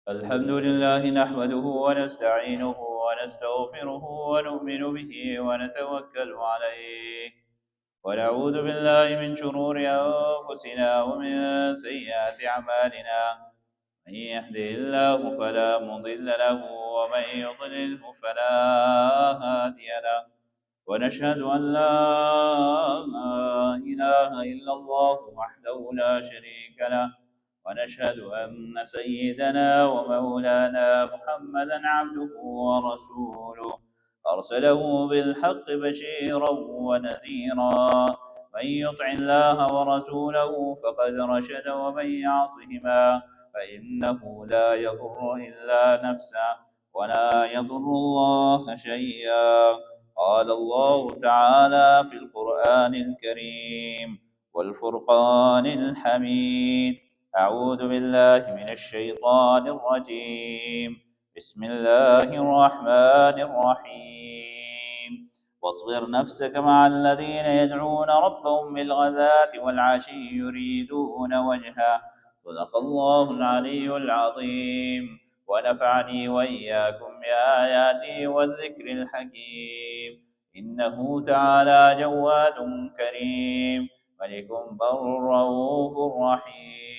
الحمد لله نحمده ونستعينه ونستغفره ونؤمن به ونتوكل عليه ونعوذ بالله من شرور أنفسنا ومن سيئات أعمالنا من يهده الله فلا مضل له ومن يضلله فلا هادي له ونشهد أن لا إله إلا الله وحده لا شريك له ونشهد أن سيدنا ومولانا محمدا عبده ورسوله أرسله بالحق بشيرا ونذيرا من يطع الله ورسوله فقد رشد ومن يعصهما فإنه لا يضر إلا نفسه ولا يضر الله شيئا قال الله تعالى في القرآن الكريم والفرقان الحميد أعوذ بالله من الشيطان الرجيم بسم الله الرحمن الرحيم واصبر نفسك مع الذين يدعون ربهم بالغداة والعشي يريدون وجهه صدق الله العلي العظيم ونفعني وإياكم بآياته والذكر الحكيم إنه تعالى جواد كريم ملك بر رؤوف رحيم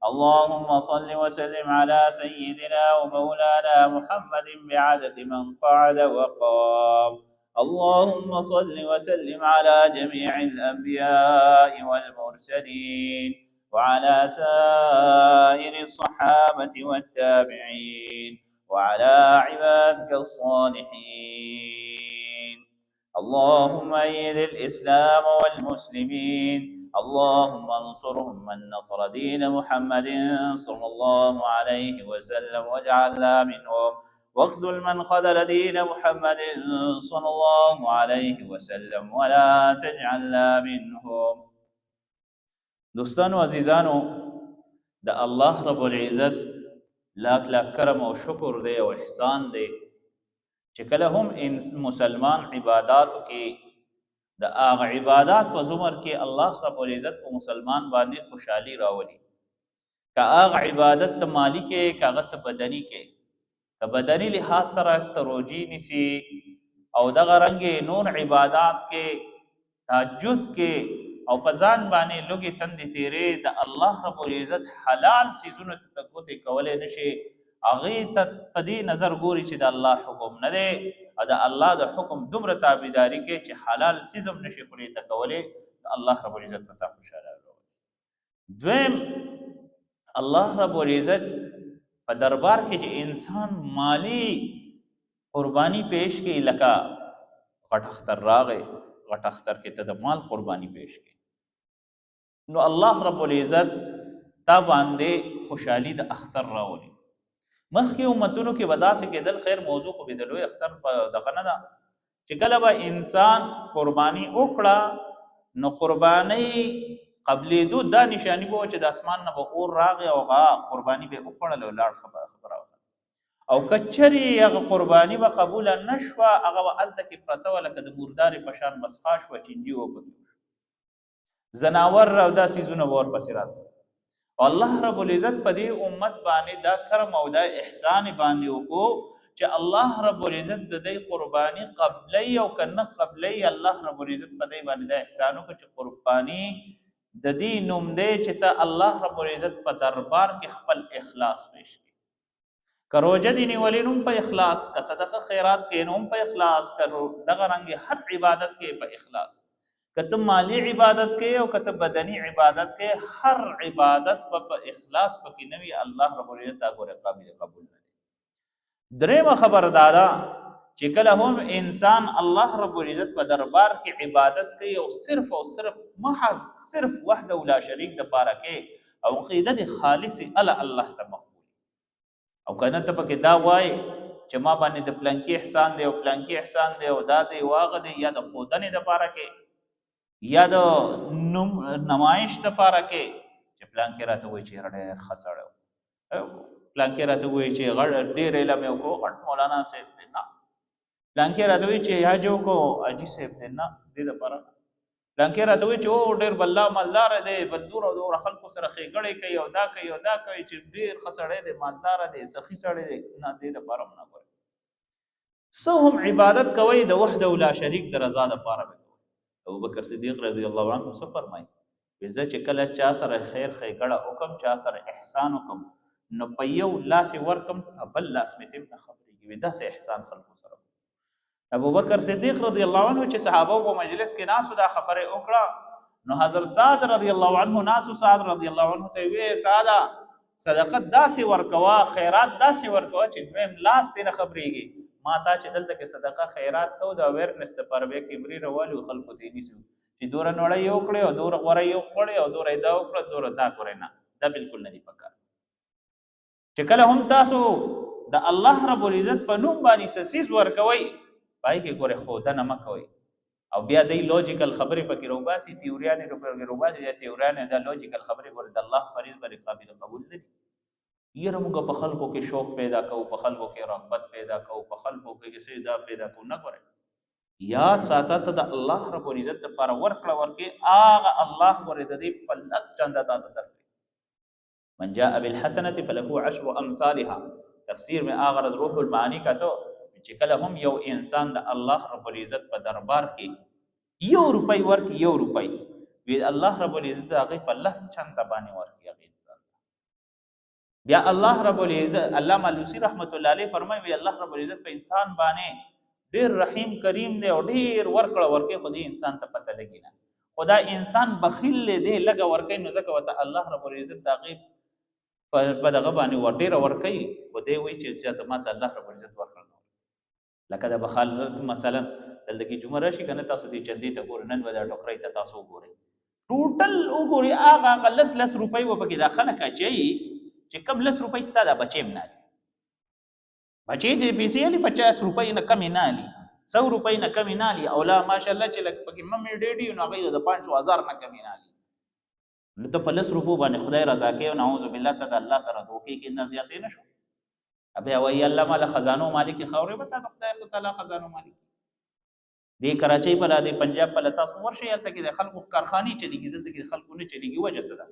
اللهم صل وسلم على سيدنا ومولانا محمد بعدد من قعد وقام اللهم صل وسلم على جميع الأنبياء والمرسلين وعلى سائر الصحابة والتابعين وعلى عبادك الصالحين اللهم أيد الإسلام والمسلمين اللهم انصرهم من نصر دين محمد صلى الله عليه وسلم واجعلنا منهم واخذل من خذل دين محمد صلى الله عليه وسلم ولا تجعلنا منهم. دوستانو عزیزانو د الله رب العزت لاک لاک کرم او شکر دی او احسان دی چې کله هم مسلمان عباداتو کې د هغه عبادات په زمر کې الله رب العزت په مسلمان باندې خوشحالي راولي که هغه عبادت ته مالی کې که هغه ته بدني کې که بدني لحاظ سره ته روجي نیسي او دغه رنګې نور عبادات کې تهجد کې او په ځان باندې لږې تندې تیرې د الله رب العزت حلال څیزونو ته ګوتې کولی نه شي هغې ته په دې نظر ګوري چې د الله حکم نه دی او د الله د حکم دومره تابعداري کې چې حلال څیز هم نشي خولې ته کولی د الله رب العزت په تا خوشحاله راولي. دویم الله رب العزت په دربار کې چې انسان مالی قربانی پیش کړي لکه غټ اختر راغی غټ اختر کې ته د مال قربانی پیش کړي نو الله رب العزت تا باندې خوشحالي د اختر راولي. مخکې امتونو کې به داسې کېدل خیر موضوع خو به د لوی اختر په دغه نه ده چې کله به انسان قرباني وکړه نو قربانۍ قبلېدو دا نشاني به وه چې د اسمان نه به اور راغی او هغه قرباني به یې وخوړله او لاړ خبره وکړه او که چرې هغه قرباني به قبوله نه شوه هغه به هلته کې پرته وه لکه د مردارې په شان مسخا شوه چینجي وپکې ځناور او دا څیزونه به ورپسې راتلل الله رب العزت په دې امت باندې دا کرم او دا احسان باندې وکړو چې الله رب العزت د دې قرباني قبلی او که نه قبلی الله رب العزت په دې باندې دا احسان وکړو چې قرباني د دې نوم دی چې ته الله رب العزت په دربار کې خپل اخلاص پیش کړي که روژه دې نیولې نو هم په اخلاص که صدقه خیرات کې نو هم په اخلاص که دغه رنګې هر عبادت کې په اخلاص که ته مالی عبادت کې او که ته بدني عبادت کې هر عبادت په اخلاص پکې نه وي الله رب العزت دا ګوره قابل قبول نه دی. درېیمه خبر دا ده چې کله هم انسان الله رب العزت په دربار کې عبادت کوي او صرف محض صرف وحده لا شریک دپاره کې او عقیده دې خالصې الله ته مقبول او که نه ته پکې دا وایې چې ما باندې د پلانکي احسان دی او پلانکي احسان دی او دا دی واغه دی یا د ښودنې دپاره کې یا د نمایش دپاره کې چې پلانکي راته وایي چې یاره ډېر ښه سړی و پلانکي راته وایي چې ډېر علم یې وکړو غټ مولانا صاحب دی نه پلانکي راته وایي چې حج یې وکړو حاجي صاحب دی نه دې دپاره پلانکې راته وایي چې او ډېر بلا مالداره دی، بل دوره خلکو سره ښېګڼې کوي او دا کوي او دا کوي چې ډېر ښه سړی دی، مالداره دی، سخي سړی دی. نه، دې دپاره هم نه ګورئ. څه هم عبادت کوئ د وحده لا شریک د رضا دپاره به کوئ. ابوبکر صدیق رضی الله عنه څه فرمایي؟ زه چې کله چا سره خیر ښېګړه وکړم، چا سره احسان وکړم، نو په یو لاس یې ورکړم، بل لاس مې ترې نه خبرېږي. داسې احسان خلکو سره. ابوبکر صدیق رضی الله عنه چې صحابه په مجلس کې ناسو دا خبره وکړه، نو حضرت سعد رضی الله عنه ناسو، سعد رضی الله عنه ته وی ساده صدقه داسې ورکوا، خیرات داسې ورکوا چې دویم لاس ترې نه خبرېږي. ما تا چې دلته کې صدقه خیرات کو د اویرنس دپاره بیا کیمرې راولو خلکو ته یې نیسو چې دوره نړۍ یې وکړې او دوره غوره یې وخوړې او دوره یې دا وکړه دوره دا کړې. نه، دا بالکل نه دي پکار. چې کله هم تاسو د الله رب العزت په نوم باندې څه څیز ورکوئ، پای کې ګورې ښودنه مه کوئ او بیا دی لوجیکل خبرې پکې راوباسي، تیوریانې پکې راوباسي. یا تیوریانې دا لوجیکل خبرې ګورې د الله فریض باندې قابل قبول نه دي. یره موږ په خلکو کې شوق پیدا کوو، په خلکو کې رغبت پیدا کوو، په خلکو کې څه دا پیدا کوو. نه ګورئ، یاد ساته ته د الله رب العزت دپاره ورکړه ورکې، هغه الله ګورې د دې په لس چنده تا ته درکړي. من جاء بالحسنة فله عشر امثالها. تفسیر میں آغرز روح المعانی کا تو چې کله هم یو انسان د الله رب العزت په دربار کې یو روپۍ ورکړي، یو روپۍ وی الله رب العزت د هغې په لس چنده باندې ورکړي هغې انسان. بیا الله رب العزت علامه الوسی رحمت الله علیه فرمایي وی الله رب العزت په انسان باندې ډېر رحیم کریم دی او ډېر ورکړه ورکړي، خو دې انسان ته پته لګي نه. خو دا انسان بخیل دی، لږه ورکوي، نو ځکه ورته الله رب العزت د هغې په دغه باندې ډېره ورکوي، خو دی وایي چې چاته ما ته الله رب العزت ورکړل. لکه د بخالت مثلا دلته کې جمعه راشي که نه، تاسو دې چندې ته ګورئ، نن به دا ټوکرۍ ته تاسو وګورئ، ټوټل وګورئ هغه لس روپۍ به پکې دا خلک اچوي چې کم 10 روپۍ ستا دا بچې هم نه هلي. بچې چې پیسې هلي 50 روپۍ نه کمې نه هلي، 100 روپۍ نه کمې نه هلي، او لا ماشاءالله چې لږ پکې ممې ډېډي نو هغوی د 500,000 نه کمې نه هلي. نو ته په 10 روپو باندې خدای رضا کوي او نعوذ بالله ته د الله سره دوکې کې نه زیاتې نه شو. بیا وایي الله ماله خزانو مالک خاورې به تا د خدای خو تعالی خزانو مالک. دې کراچۍ په دې پنجاب په تاسو ورشئ، هلته کې د خلکو کارخانې چلېږي، دلته کې د خلکو نه چلېږي. وجه څه ده؟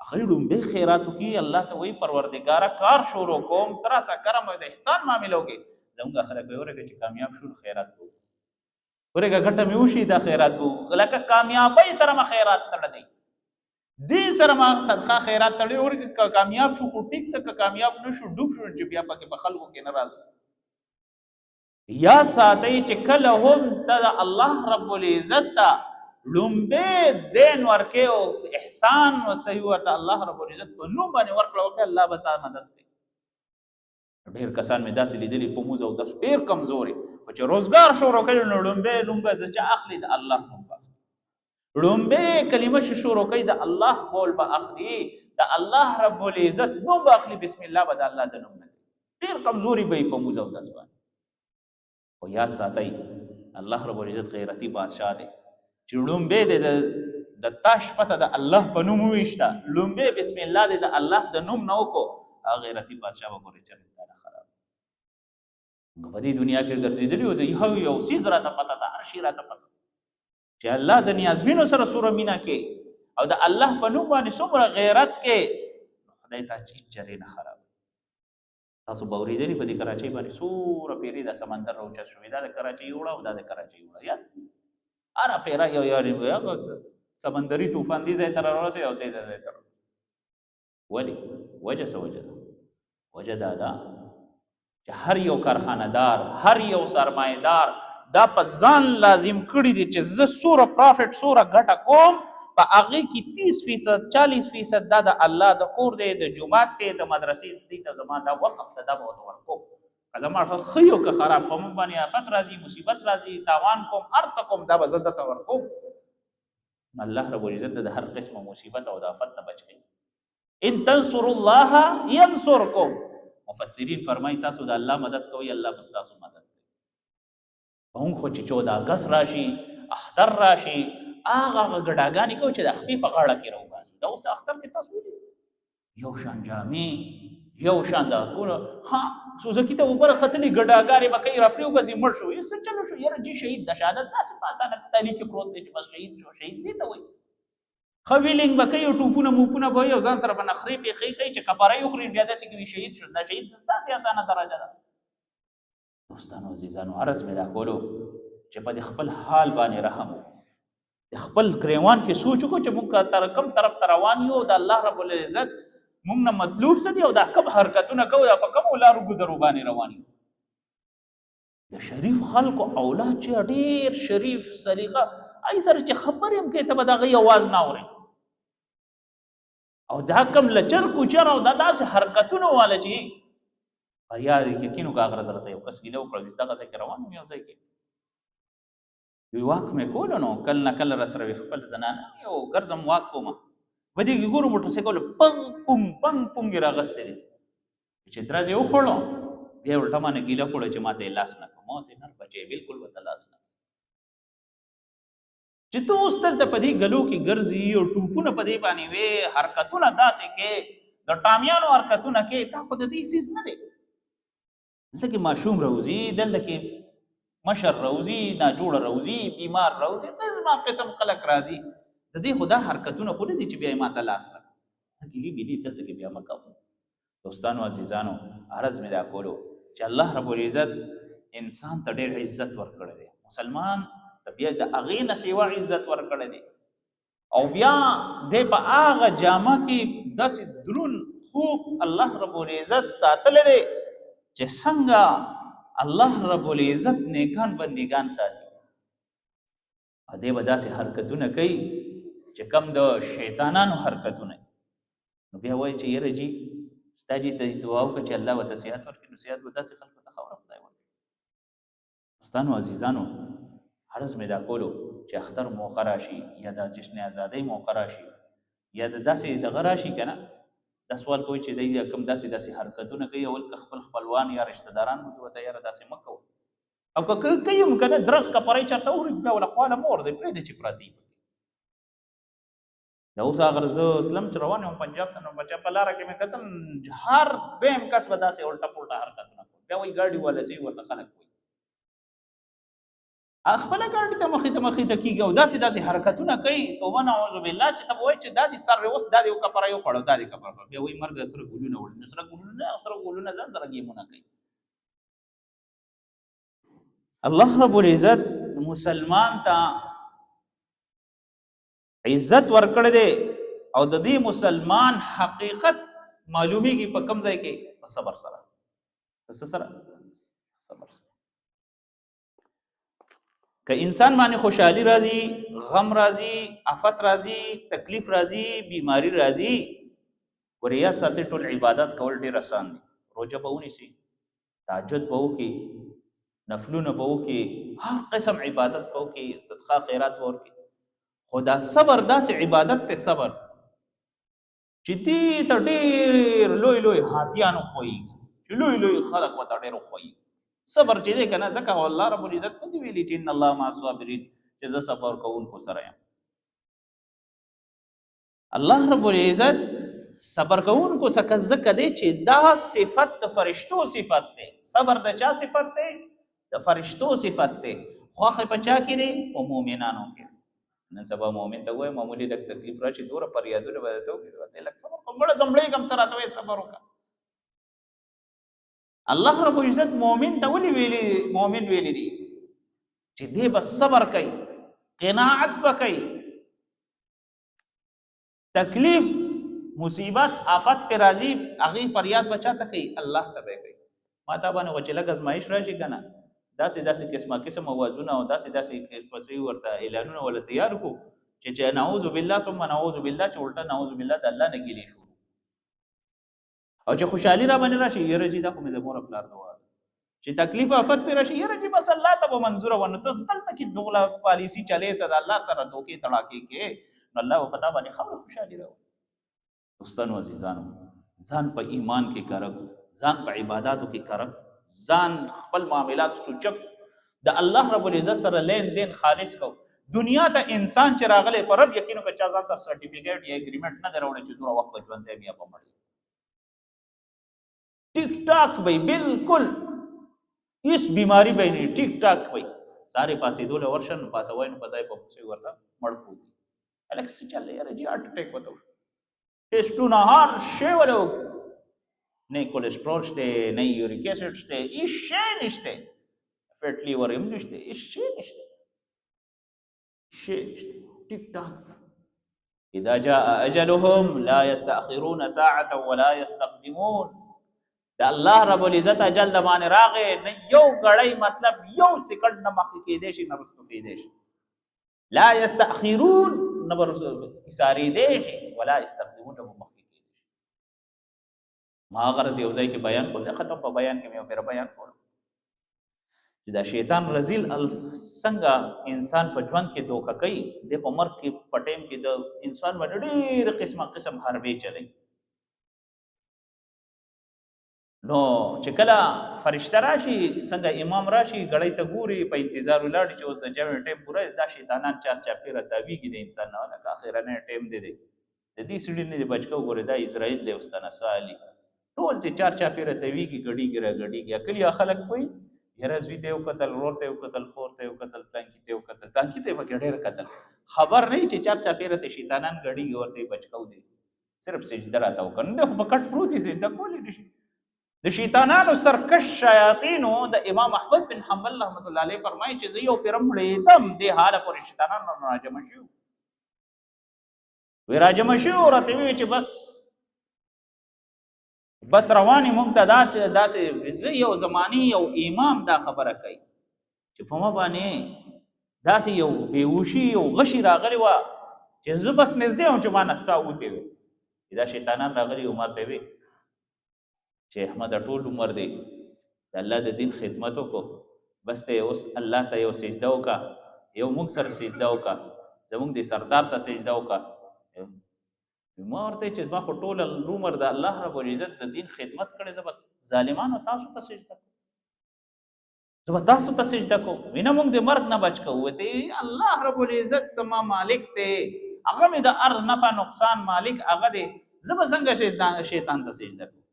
هغوی لومبۍ خیرات وکړي، الله ته وایي پروردګاره کار شروع کوم، ته راسه کرم او د احسان معامله وکړې. زموږ خلک به ورکړه چې کامیاب شو خیرات کوو، ورکړه ګټه مې وشي دا خیرات کوو. لکه کامیابۍ سره ما خیرات تړلی، دې سره ما صدقه خیرات تړلی، ورکړه کامیاب شو خو ټیک ته، که کامیاب نه شو ډوب شو چې بیا پکې په خلکو کې نه راځو. یاد ساتئ چې کله هم ته د الله رب العزت ته لومبې دین ورکې او احسان وصحي ورته الله رب العزت په نوم باندې ورکړه وکړه، الله به تا مدد کوي. ډېر کسان مې داسې لیدلي په موز او دس ډېر کمزوري، خو چې روزګار شروع کوي نو لومبې د چا اخلي؟ د الله نوم به اخلي. لومبې کلمه چې شروع کوي د الله قول به اخلي، د الله رب العزت نوم به اخلي، بسم الله به د الله د نوم نه کوي. ډېر کمزوري به په موز او دس باندې. خو یاد ساتئ الله رب العزت غیرتي بادشاه دی چې لومبې دی د تا شپه ته د الله په نوم وویشته، لومبې بسم الله دی د الله د نوم نه وکړو، هغه غیرتي بادشاه به ګورې چرې تا نه خراب. موږ په دې دنیا کې ګرځېدلي یو د یو څیز راته پته ده، هر شي راته پته چې الله د نیازبینو سره څومره مینه کې او د الله په نوم باندې څومره غیرت کې، خدای ته چرې نه خراب. تاسو به اورېدلي په دې کراچۍ باندې څومره پیرې د سمندر راوچت شوې، دا د کراچۍ وړه او دا د کراچۍ وړه، یاد هره پیره یو سمندري طوفان دې ځای ته راورسېد او دې ځای ته. ولې؟ وجه څه وجه ده؟ وجه دا ده چې هر یو کارخانهدار، هر یو سرمایهدار دا په ځان لازم کړي دي چې زه څومره پرافټ څومره ګټه کوم، په هغې کې 30% 40% دا د الله د کور دی، د جومات دی، د مدرسې دی ته زما دا وقف ته دا به ورته ورکوم. که زما ښه یو که خراب په موږ باندې آفت راځي، مصیبت راځي، تاوان کوم، هر څه کوم، دا به زه درته ورکوم. الله رب العزت د هر قسمه مصیبت او د آفت نه بچ کوي. ان تنصروا الله ینصرکم. مفسرین فرمایي تاسو د الله مدد کوئ، الله به ستاسو مدد کوي. موږ خو چې 14 اګست راشي، اختر راشي، هغه ګډاګانې کوو چې د خپې په غاړه کې راوباسو. دا اوس اختر کې تاسو ولیدل یو شان جامې، یو شان دا کو ها سوزکی ته وبره ختلی ګډاګارې به کوي راپړي وبځي مړ شو یې څه چلو شو یاره جي شهید د شهادت داسې په اسانه تلي کې پروت دی چې بس شهید شو شهید دی ته وایي ښه ویلینګ به کوي او ټوپونه موپونه به وي او ځان سره به نخرې پېښې کوي چې کپاره یې وخوري بیا داسې کوي شهید شو دا شهید داسې اسانه درجه ده. دوستانو عزیزانو عرض مې دا کولو چې په دې خپل حال باندې رحم وکړو خپل ګریوان کې سوچ وکړو چې موږ تر کوم طرف ته روان یو د الله رب العزت موږ نه مطلوب څه دي او دا کوم حرکتونه کوو دا په کومو لارو ګودرو باندې روان یو. د شریف خلکو اولاد چې ډېر شریف سلیقه ای سره چې خبرې هم کوي ته به د هغوی اواز نه اورئ او دا کم لچر کوچر او دا داسې حرکتونه واله چې بریا یقین وکړه هغه زره ته یو کس ګیله وکړه چې دغه ځای کې روان یم یو ځای کې وی واک مې کولو نو کله نه کله راسره وي خپل زنانه یو ګرځم واک کومه بدې کې ګورو موټرسایکل پنګ پنګ پنګ پنګ یې راغستې دی چې درځې وخوړو بیا یې الټه مانه ګیله کړو چې ما ته یې لاس نه کړو ما ته یې نه بچی بلکل ورته لاس نه چې ته اوس دلته په دې ګلو کې ګرځي او ټوپونه په دې باندې وې حرکتونه داسې کې د ټامیانو حرکتونه کې تا خو د دې څیز نه دی دلته کې ماشوم روزي دلته کې مشر روزي ناجوړه روزي بیمار روزي د زما قسم خلک راځي د دې خدا حرکتونه خو نه دي چې بیا یې ماته لاس راکړه ګیلي ګیلي دلته کې بیا مه کوو. دوستانو عزیزانو عرض مې دا کولو چې الله رب العزت انسان ته ډېر عزت ورکړی دی مسلمان ته بیا د هغې نه سیوا عزت ورکړی دی او بیا دی په هغه جامه کې داسې دروند خوب الله رب العزت ساتلی دی چې څنګه الله رب العزت نیکان بندګان ساتي او دی به داسې حرکتونه کوي چې کم د شیطانانو حرکتونه نو بیا وایي چې یاره جي ستا جي ته دعا وکړه چې الله ورته صحت ورکړي نو صحت به داسې خلکو ته خبره خدای ورکړي. دوستانو عزیزانو عرض مې دا کولو چې اختر موقع راشي یا د جشن ازادۍ موقع راشي یا د داسې دغه راشي که نه دا سوال کوي چې دی کوم داسې حرکتونه کوي اول که خپل خپلوان یا رشته داران مو ورته یاره داسې مه کوه او که کوي هم که نه درس کپړی چېرته ووري بیا وله خواله مه ورځئ پرېږدئ چې پراته دي دا اوس هغه زه تلم چې روان یم پنجاب ته نو بچا په لاره کې مې کتل هر دویم کس به داسې الټه پلټه حرکتونه کوي بیا وایي ګاډي والا صحیح ورته خلک وایي خپله ګاډي ته مخې ته کېږي او داسې حرکتونه کوي توبه نعوذ بالله چې ته به وایي چې دا دې سر اوس دا دې یو کپره یو خوړو دا دې کپره بیا وایي مرګ سره ګلونه وړي سره ګلونه ځان سره ګیمونه کوي. الله رب العزت مسلمان ته عزت ورکړی دی او د دې مسلمان حقیقت معلومیږي په کوم ځای کې په صبر سره صبر سره که انسان باندې خوشحالي راځي غم راځي آفت راځي تکلیف راځي بیماری راځي ورې یاد ساتئ ټول عبادت کول ډېر آسان دي روژه به ونیسئ تهجد به وکړي نفلونه به وکړي هر قسم عبادت به وکړي صدقه خیرات به ورکړي خو دا صبر داسې عبادت ته صبر چې دې ته ډېر لوی هاتیانو خویږي چې لوی خلک ورته ډېر خویږي صبر چې دی که نه ځکه الله رب العزت نه دي ویلي چې ان الله مع الصابرین چې زه صبر کوونکو سره یم الله رب العزت صبر کوونکو څخه ځکه دی چې دا صفت د فرشتو صفت دی صبر د چا صفت دی د فرشتو صفت دی خواښې په چا کې دی په مؤمنانو کې نن سبا مؤمن ته وایي معمولي لږ تکلیف راشي دومره فریادونه به درته وکړي ورته لږ صبر کوه مړه ځمړېږم ته راته وایې صبر وکړه الله رب العزت مؤمن ته ولې مؤمن ویلی دي چې دی به صبر کوي قناعت به کوي تکلیف مصیبت آفت پې راځي هغې فریاد به چا ته کوي الله ته به کوي ما تا باندې خو چې لږ ازمایش راشي که نه داسې قسم اوازونه او داسې قسم ورته اعلانونه ولا تیار کو چې نعوذ بالله ثم نعوذ بالله چې الټه نعوذ بالله د الله نه ګیلې شو او چې خوشحالي را باندې راشي یره جی دا خو مې د مور پلار دعا چې تکلیف آفت پې راشي یره جی بس الله ته به منظوره ونه ته دلته کې دغله پالیسي چلې ته د الله سره دوکې تړاکې کې نو الله به پتا باندې خبره خوشحالي راوړي. دوستانو عزیزانو ځان په ایمان کې کړه ځان په عباداتو کې کړه ځان خپل معاملات سوچک د الله رب العزت سره لین دین خالص کو دنیا ته انسان چې راغلی په رب یقینو که چا ځان سره سرټیفیکیټ یا اګریمنټ نه دی راوړی چې دومره وخت به ژوند دی بیا به مړ ٹھیک ٹاک وي بالکل هیڅ بیماری به نه ټیک ټاک وي ساري پاسې دوله ورشن پاسوي نو پځای په څه ورته مړ پوي الکس چل یاره جی هارت اٹیک وته ټیسټونه هر شی ولو نه کولیسټرول شته نه یوریک اسید شته هیڅ شی نشته فیټ لیور هم نشته هیڅ شی نشته شی ټیک ټاک اذا جاء اجلهم لا يستأخرون ساعه ولا يستقدمون دا الله رب العزت اجل د باندې راغې نه یو غړی مطلب یو سکند نه مخکې کېدې شي نه رستو کېدې شي لا يستأخرون نه اساری دې شي ولا يستقدمون نه مخکې کېدې شي ما غرض یو ځای کې بیان کول ختم په بیان کې مې پیر بیان کول چې دا شیطان رزیل څنګه انسان په ژوند کې دوکه کوي د په مرګ کې په ټیم کې د انسان باندې ډېر قسم حربې چلی نو چې کله فرشته راشي څنګه امام راشي غړی ته ګوري په انتظار ولاړ چې اوس د جمع ټیم پوره دا شیطانان چار چاپیره تاویږي د انسان نه لکه اخرنه ټیم دی د دې سړي نه بچو ګوري دا اسرائیل له واستانه سالي ټول چې چار چاپیره تاویږي غړي اکلی خلک کوي یره زوی ته یو قتل ورته یو قتل خور ته یو قتل پلانکی ته یو قتل پلانکی ته وګړي ډېر قتل خبر نه چې چار چاپیره ته شیطانان غړي ورته بچو دي صرف سجده راته وکړه خو بکټ پروتي سجده کولې نشي د شیطانانو سرکش شیاطینو د امام احمد بن حنبل رحمت الله علیه فرمایي چې زه یو پیرمړې دم د حاله پر شیطانانو راجم شو وی راجم شو راته وی چې بس رواني ممتدات داسې زه یو زمانی یو امام دا خبره کوي چې په ما باندې داسې یو بیهوشي یو غشي راغلی و چې زه بس نږدې وم چې ما نسا وتی وي دا شیطانان راغلي و ماته وی چې احمد ټول عمر دی د الله د دین خدمت وکړو بس ته اوس الله ته یو سجده وکړه یو موږ سره سجده وکړه زموږ د سردار ته سجده وکړه ما ورته چې ما خو ټول عمر د الله رب العزت د دین خدمت کړې زه ظالمانو تاسو ته سجده کوم زه تاسو ته سجده کوم وینه موږ د مرګ نه بچ کوو ته الله رب العزت سما مالک ته هغه مې د ارض نفع نقصان مالک هغه دی زه به څنګه شیطان ته سجده کوم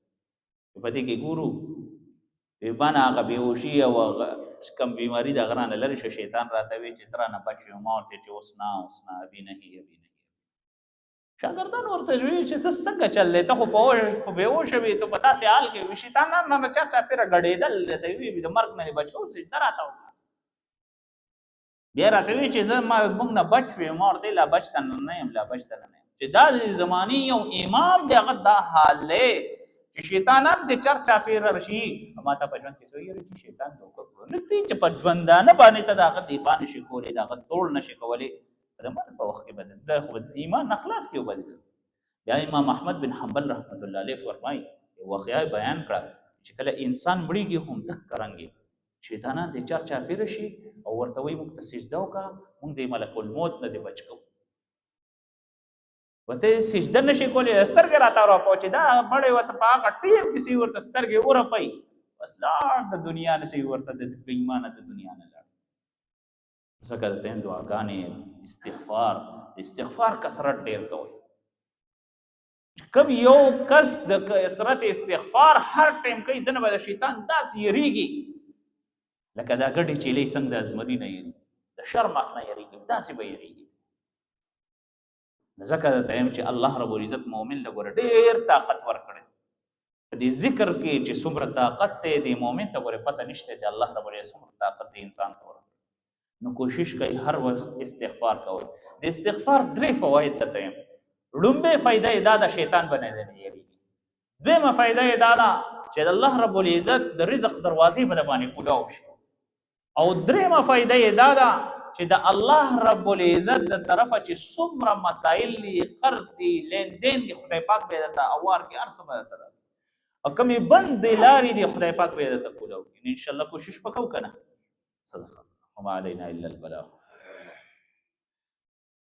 په دې کې ګورو باندې هغه بیهوشي او کم بیماری د غرانه لري شیطان راته وی چې ترانه بچو ما ورته چې اوس نه ابي نه شاګردان ورته وی چې څه څنګه چلې ته خو په بیهوش وي ته پتا سي حال کې شیطان نه چرچا پیر غړېدل ته وی د مرګ نه بچو سي دراته بیا راته وی چې زه ما موږ نه بچ وي ما ورته لا بچتن نه يم لا بچتن نه چې دا زماني یو امام دغه دا حال چې شیطانان د چرچا پیر رشي ما ته په ژوند کې سوې چې شیطان دوکه کوي نو چې په ژوندانه باندې ته دغه دفاع نشي کولی دغه توړ نشي کولی د مرګ په وخت کې بدل د خو ایمان اخلاص کې وبدل بیا امام احمد بن حنبل رحمت الله علیه فرمایي یو واقعي بیان کړه چې کله انسان مړیږي هم تک کرانګي شیطانان د چرچا پیر شي او ورته وي موږ ته سجده وکړه موږ د ملک الموت نه دی بچ کوو وته سجده نشي کولای سترګې راته را پوهچې دا مړی ورته په هغه ټیم کې سی ورته سترګې ورپی بس لاړ د دنیا نه سی ورته د بېایمانه د دنیا نه لاړ ځکه د تیم دعاګانې استغفار کثرت ډېر کوئ کوم یو کس د کثرت استغفار هر ټیم کوي دنه به د شیطان داسې یریږي لکه دا ګډې چیلې څنګه د ازمري نه یریږي د شر مخ نه یریږي داسې به یریږي ځکه د ټیم چې الله رب العزت مؤمن له ګوره ډېر طاقت ورکړي په دې ذکر کې چې څومره طاقت دی د مؤمن ته ګوره پته نشته چې الله رب العزت څومره طاقت دی انسان ته ورکړي نو کوشش کوي هر وخت استغفار کوي د استغفار درې فواید ته ټیم لومبه فائدہ دا د شیطان باندې نه یریږي دویمه فائدہ دا ده چې الله رب العزت د رزق دروازې په باندې کولاو شي او دریمه فائدہ دا ده چې د الله رب العزت د طرفه چې څومره مسائل دي قرض دي لین دین دي خدای پاک به درته اوار کې ارسه به درته او کمې بند لارې دي خدای پاک به درته کولاو ان شاء الله کوشش وکړو کنه صدقه وما علينا الا البلاغ